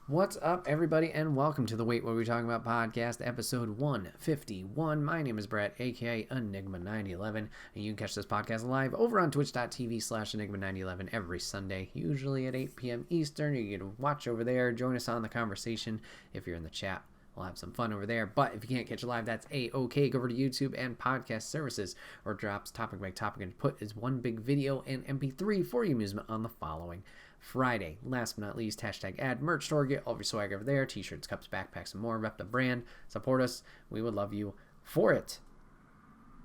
What's up, everybody, and welcome to the Wait What Are We Talking About podcast, episode 151. My name is Bret, aka Enigma9011, and you can catch this podcast live over on twitch.tv/Enigma9011 every Sunday, usually at 8 p.m. Eastern. You can watch over there, join us on the conversation. If you're in the chat, we'll have some fun over there. But if you can't catch it live, that's A-OK. Go over to YouTube and podcast services, or drops topic by topic and put as one big video and MP3 for your amusement on the following Friday. Last but not least, hashtag ad merch store. Get all of your swag over there. T-shirts, cups, backpacks, and more. Rep the brand. Support us. We would love you for it.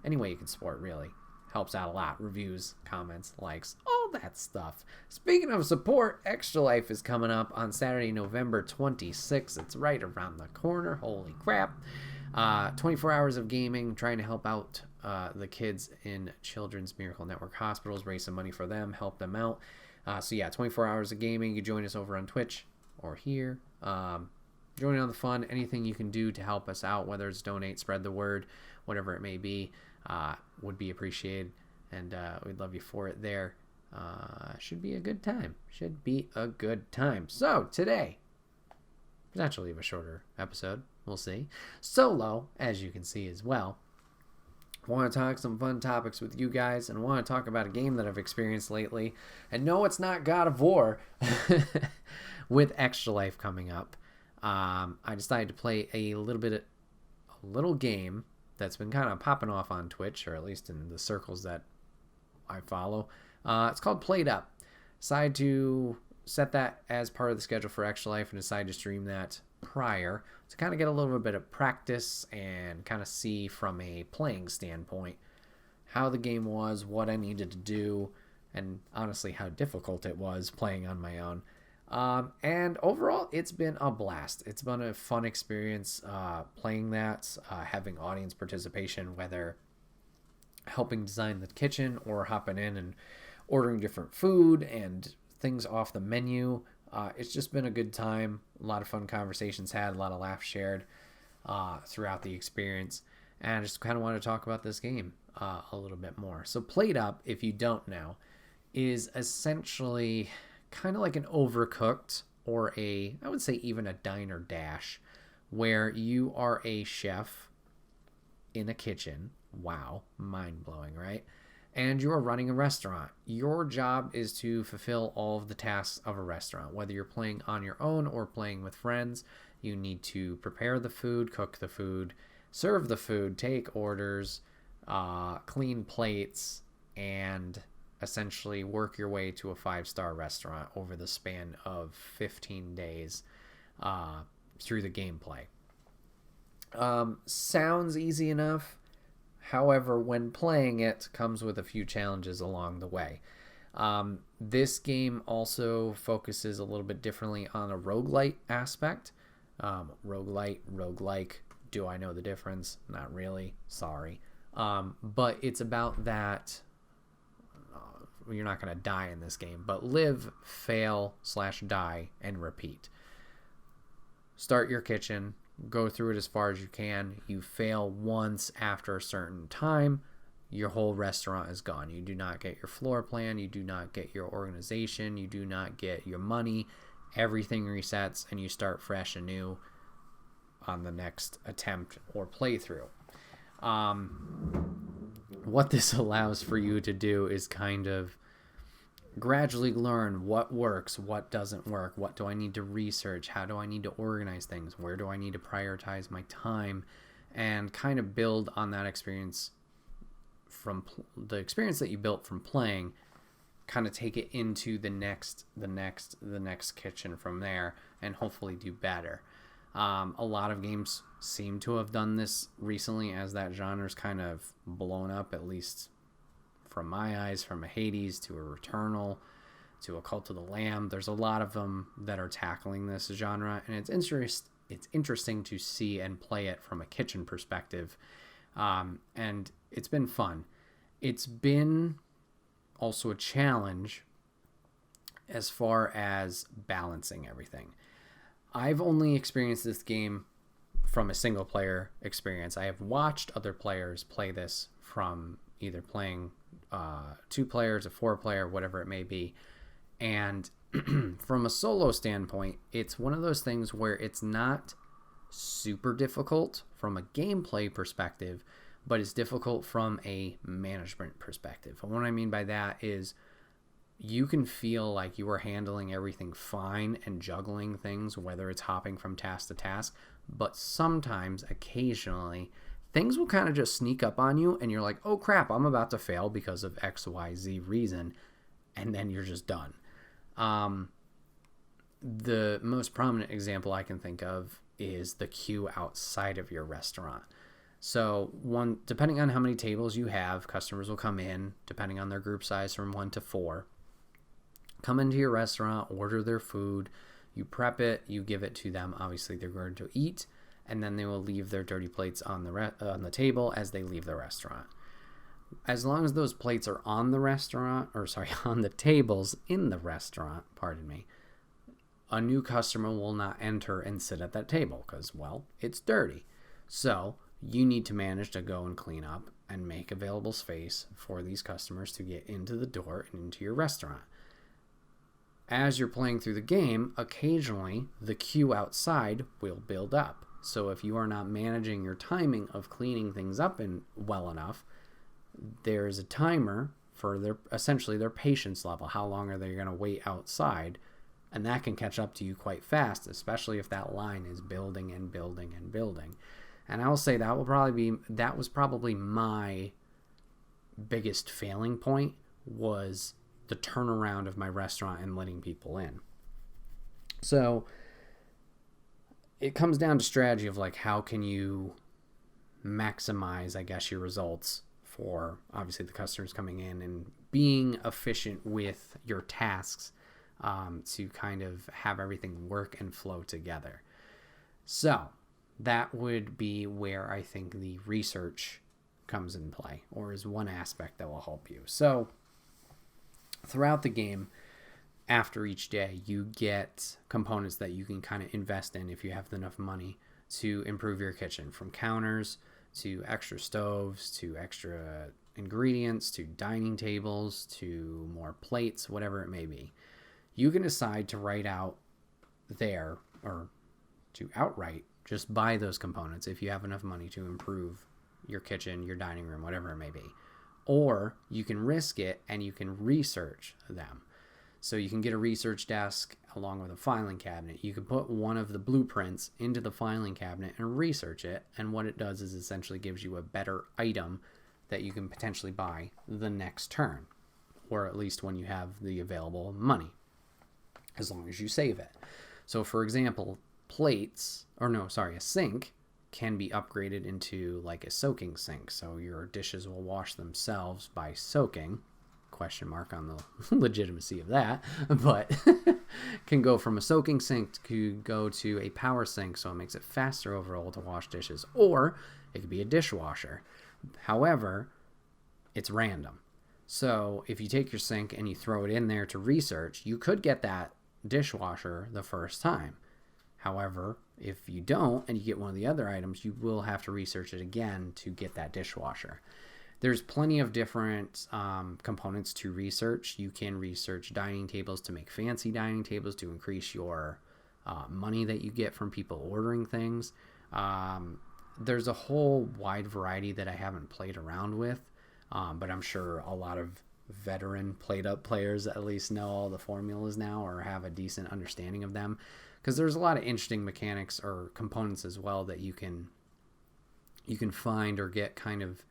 Any way you can support, really. Helps out a lot. Reviews, comments, likes, all that stuff. Speaking of support, Extra Life is coming up on Saturday, November 26th. It's right around the corner. Holy crap. 24 hours of gaming, trying to help out the kids in Children's Miracle Network hospitals, raise some money for them, help them out. So yeah, 24 hours of gaming. You join us over on Twitch or here. Join in on the fun. Anything you can do to help us out, whether it's donate, spread the word, whatever it may be, would be appreciated. And we'd love you for it there. Should be a good time. Should be a good time. So today, potentially a shorter episode. We'll see. Solo, as you can see as well. Want to talk some fun topics with you guys, and want to talk about a game that I've experienced lately. And no, it's not God of War. With Extra Life coming up, I decided to play a little game that's been kind of popping off on Twitch, or at least in the circles that I follow. It's called PlateUp. Decided to set that as part of the schedule for Extra Life, and decided to stream that prior to kind of get a little bit of practice and kind of see from a playing standpoint how the game was, what I needed to do, and honestly how difficult it was playing on my own. And overall, it's been a blast. It's been a fun experience playing that, having audience participation, whether helping design the kitchen or hopping in and ordering different food and things off the menu. It's just been a good time. A lot of fun conversations had, a lot of laughs shared throughout the experience. And I just kind of want to talk about this game a little bit more. So PlateUp, if you don't know, is essentially kind of like an Overcooked, or I would say even a Diner Dash, where you are a chef in a kitchen. Wow, mind-blowing, right? And you are running a restaurant. Your job is to fulfill all of the tasks of a restaurant. Whether you're playing on your own or playing with friends, you need to prepare the food, cook the food, serve the food, take orders, clean plates, and essentially work your way to a 5-star restaurant over the span of 15 days through the gameplay. Sounds easy enough. However, when playing it, comes with a few challenges along the way. This game also focuses a little bit differently on a roguelite aspect. Roguelite, roguelike, do I know the difference? Not really, sorry. But it's about that, you're not going to die in this game, but live, fail, /die, and repeat. Start your kitchen. Go through it as far as you can. You fail once after a certain time, your whole restaurant is gone. You do not get your floor plan. You do not get your organization. You do not get your money. Everything resets, and you start fresh and new on the next attempt or playthrough. What this allows for you to do is kind of gradually learn what works, what doesn't work, what do I need to research, how do I need to organize things, where do I need to prioritize my time, and kind of build on that experience from the experience that you built from playing, kind of take it into the next kitchen from there, and hopefully do better. A lot of games seem to have done this recently, as that genre's kind of blown up, at least from my eyes, from a Hades to a Returnal to a Cult of the Lamb. There's a lot of them that are tackling this genre, and it's interesting to see and play it from a kitchen perspective, and it's been fun. It's been also a challenge as far as balancing everything. I've only experienced this game from a single player experience. I have watched other players play this from either playing 2 players, a 4-player, whatever it may be, and From a solo standpoint, it's one of those things where it's not super difficult from a gameplay perspective, but it's difficult from a management perspective. And what I mean by that is you can feel like you are handling everything fine and juggling things, whether it's hopping from task to task, but sometimes, occasionally, things will kind of just sneak up on you and you're like, oh crap, I'm about to fail because of XYZ reason, and then you're just done. The most prominent example I can think of is the queue outside of your restaurant. So depending on how many tables you have, customers will come in, depending on their group size, from 1 to 4, come into your restaurant, order their food, you prep it, you give it to them. Obviously, they're going to eat, and then they will leave their dirty plates on the table as they leave the restaurant. As long as those plates are on the tables in the restaurant, a new customer will not enter and sit at that table because, well, it's dirty. So you need to manage to go and clean up and make available space for these customers to get into the door and into your restaurant. As you're playing through the game, occasionally the queue outside will build up. So if you are not managing your timing of cleaning things up well enough, there's a timer for their patience level. How long are they going to wait outside? And that can catch up to you quite fast, especially if that line is building and building and building. And I will say that was probably my biggest failing point, was the turnaround of my restaurant and letting people in. So it comes down to strategy of like, how can you maximize, I guess, your results for obviously the customers coming in, and being efficient with your tasks to kind of have everything work and flow together. So that would be where I think the research comes in play, or is one aspect that will help you. So throughout the game, after each day, you get components that you can kind of invest in if you have enough money to improve your kitchen, from counters to extra stoves to extra ingredients to dining tables to more plates, whatever it may be. You can decide to write out there, or to outright just buy those components if you have enough money to improve your kitchen, your dining room, whatever it may be. Or you can risk it and you can research them. So you can get a research desk along with a filing cabinet. You can put one of the blueprints into the filing cabinet and research it. And what it does is essentially gives you a better item that you can potentially buy the next turn, or at least when you have the available money, as long as you save it. So for example, a sink can be upgraded into like a soaking sink. So your dishes will wash themselves by soaking. Question mark on the legitimacy of that, but can go from a soaking sink to go to a power sink, so it makes it faster overall to wash dishes. Or it could be a dishwasher. However, it's random. So if you take your sink and you throw it in there to research, you could get that dishwasher the first time. However, if you don't and you get one of the other items, you will have to research it again to get that dishwasher. There's plenty of different components to research. You can research dining tables to make fancy dining tables to increase your money that you get from people ordering things. There's a whole wide variety that I haven't played around with, but I'm sure a lot of veteran PlateUp players at least know all the formulas now, or have a decent understanding of them, because there's a lot of interesting mechanics or components as well that you can find or get kind of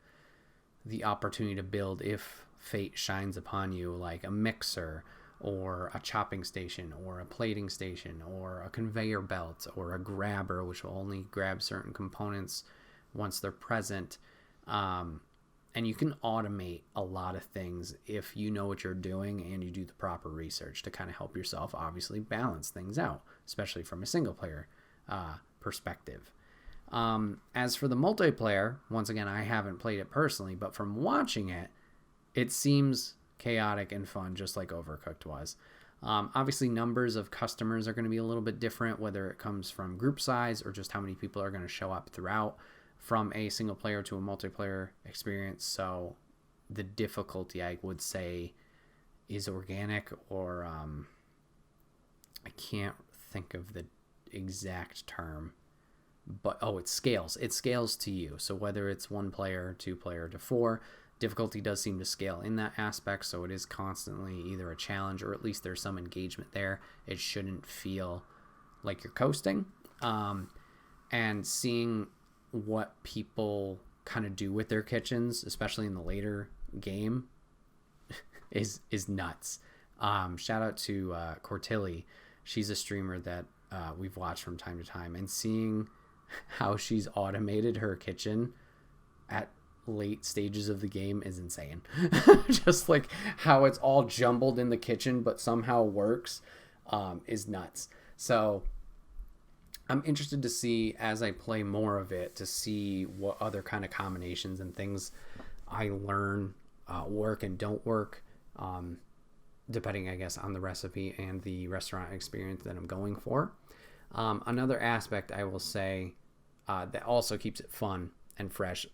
the opportunity to build if fate shines upon you, like a mixer or a chopping station or a plating station or a conveyor belt or a grabber, which will only grab certain components once they're present. And you can automate a lot of things if you know what you're doing and you do the proper research to kind of help yourself obviously balance things out, especially from a single player perspective. As for the multiplayer, once again, I haven't played it personally, but from watching it, it seems chaotic and fun, just like Overcooked was. Obviously, numbers of customers are going to be a little bit different, whether it comes from group size or just how many people are going to show up throughout from a single player to a multiplayer experience. So the difficulty, I would say, is organic, or I can't think of the exact term, but it scales. It scales to you. So whether it's 1 player, 2 player to 4, difficulty does seem to scale in that aspect. So it is constantly either a challenge or at least there's some engagement there. It shouldn't feel like you're coasting. And seeing what people kind of do with their kitchens, especially in the later game, is nuts. Shout out to Cortilli. She's a streamer that we've watched from time to time, and seeing how she's automated her kitchen at late stages of the game is insane. Just like how it's all jumbled in the kitchen but somehow works is nuts. So I'm interested to see, as I play more of it, to see what other kind of combinations and things I learn work and don't work, depending, I guess, on the recipe and the restaurant experience that I'm going for. Another aspect I will say that also keeps it fun and fresh,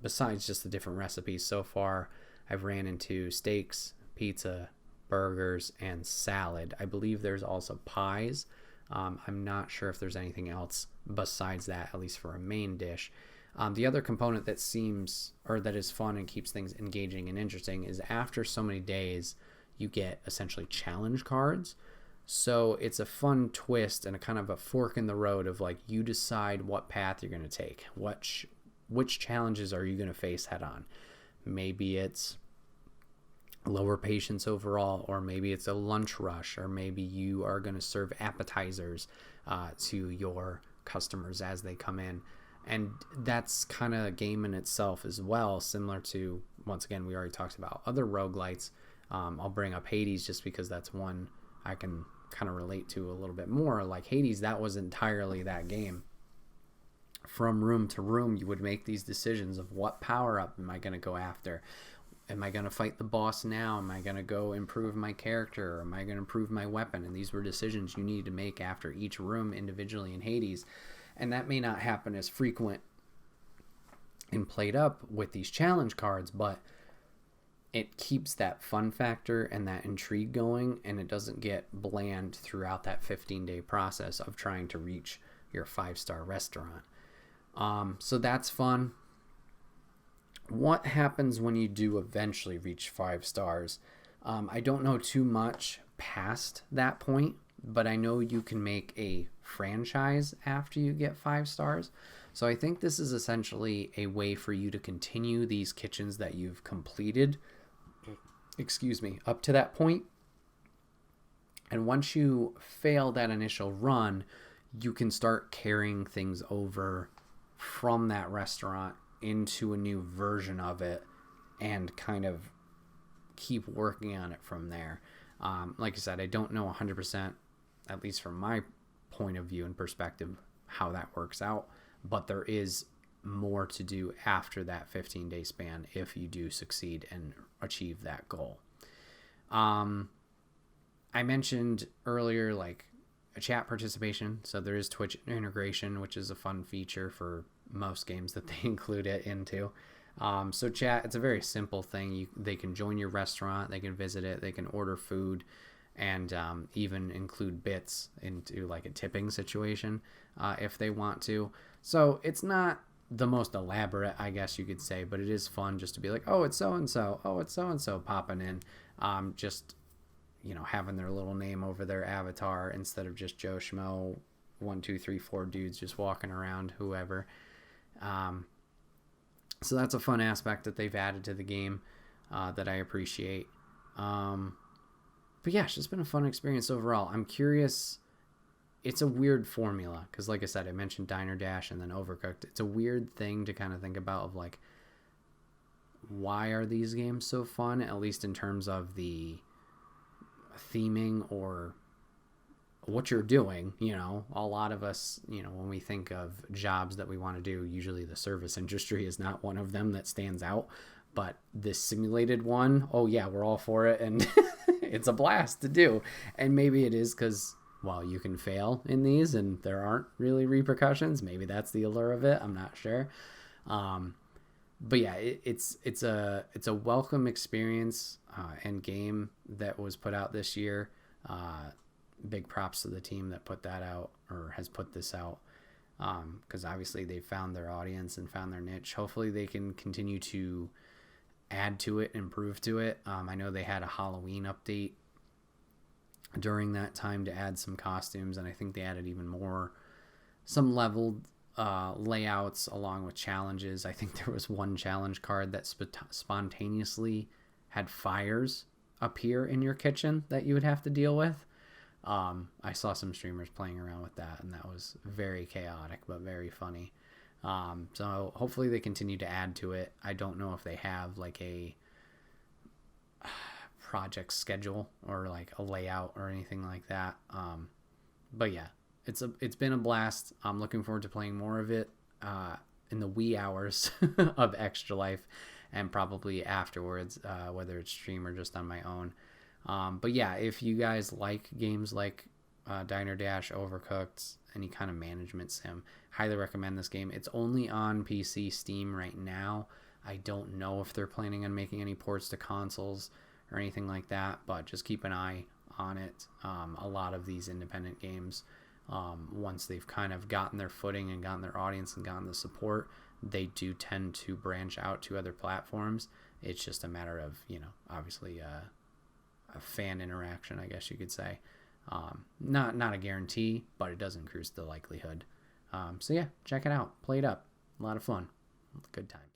besides just the different recipes so far, I've ran into steaks, pizza, burgers, and salad. I believe there's also pies. I'm not sure if there's anything else besides that, at least for a main dish. The other component that that is fun and keeps things engaging and interesting is after so many days, you get essentially challenge cards. So it's a fun twist and a kind of a fork in the road of like, you decide what path you're going to take. Which challenges are you going to face head on? Maybe it's lower patience overall, or maybe it's a lunch rush, or maybe you are going to serve appetizers to your customers as they come in. And that's kind of a game in itself as well, similar to, once again, we already talked about other roguelites. I'll bring up Hades just because that's one I can kind of relate to a little bit more. Like Hades, that was entirely that game. From room to room, you would make these decisions of what power-up am I going to go after? Am I going to fight the boss now? Am I going to go improve my character? Or am I going to improve my weapon? And these were decisions you need to make after each room individually in Hades. And that may not happen as frequent in PlateUp with these challenge cards, but it keeps that fun factor and that intrigue going, and it doesn't get bland throughout that 15-day process of trying to reach your 5-star restaurant. So that's fun. What happens when you do eventually reach 5 stars? I don't know too much past that point, but I know you can make a franchise after you get 5 stars. So I think this is essentially a way for you to continue these kitchens that you've completed, up to that point. And once you fail that initial run, you can start carrying things over from that restaurant into a new version of it and kind of keep working on it from there. Like I said, I don't know 100%, at least from my point of view and perspective, how that works out, but there is more to do after that 15-day span if you do succeed and achieve that goal. I mentioned earlier, like, a chat participation. So there is Twitch integration, which is a fun feature for most games that they include it into. So chat, it's a very simple thing. They can join your restaurant, they can visit it, they can order food, and even include bits into like a tipping situation if they want to. So it's not the most elaborate, I guess you could say, but it is fun just to be like, oh, it's so-and-so, oh, it's so-and-so popping in. Just, having their little name over their avatar instead of just Joe Schmo, 1, 2, 3, 4 dudes just walking around, whoever. So that's a fun aspect that they've added to the game that I appreciate. But yeah, it's just been a fun experience overall. I'm curious. It's a weird formula because, like I said, I mentioned Diner Dash and then Overcooked. It's a weird thing to kind of think about of like, why are these games so fun, at least in terms of the theming or what you're doing. A lot of us, when we think of jobs that we want to do, usually the service industry is not one of them that stands out, but this simulated one, oh yeah, we're all for it, and it's a blast to do. And maybe it is because, well, you can fail in these and there aren't really repercussions. Maybe that's the allure of it, I'm not sure. But yeah, it's a welcome experience and game that was put out this year. big props to the team that put that out, or has put this out, because obviously they found their audience and found their niche. Hopefully they can continue to add to it, improve to it. I know they had a Halloween update during that time to add some costumes, and I think they added even more, some leveled layouts along with challenges. I think there was one challenge card that spontaneously had fires appear in your kitchen that you would have to deal with. I saw some streamers playing around with that, and that was very chaotic but very funny. So hopefully they continue to add to it. I don't know if they have like a project schedule or like a layout or anything like that. But yeah, it's been a blast. I'm looking forward to playing more of it in the wee hours of Extra Life, and probably afterwards, whether it's stream or just on my own. But yeah, if you guys like games like Diner Dash, Overcooked, any kind of management sim, highly recommend this game. It's only on PC, Steam right now. I don't know if they're planning on making any ports to consoles or anything like that, but just keep an eye on it. A lot of these independent games, once they've kind of gotten their footing and gotten their audience and gotten the support, they do tend to branch out to other platforms. It's just a matter of, obviously a fan interaction, I guess you could say. Not a guarantee, but it does increase the likelihood. So yeah, check it out. PlateUp. A lot of fun. Good times.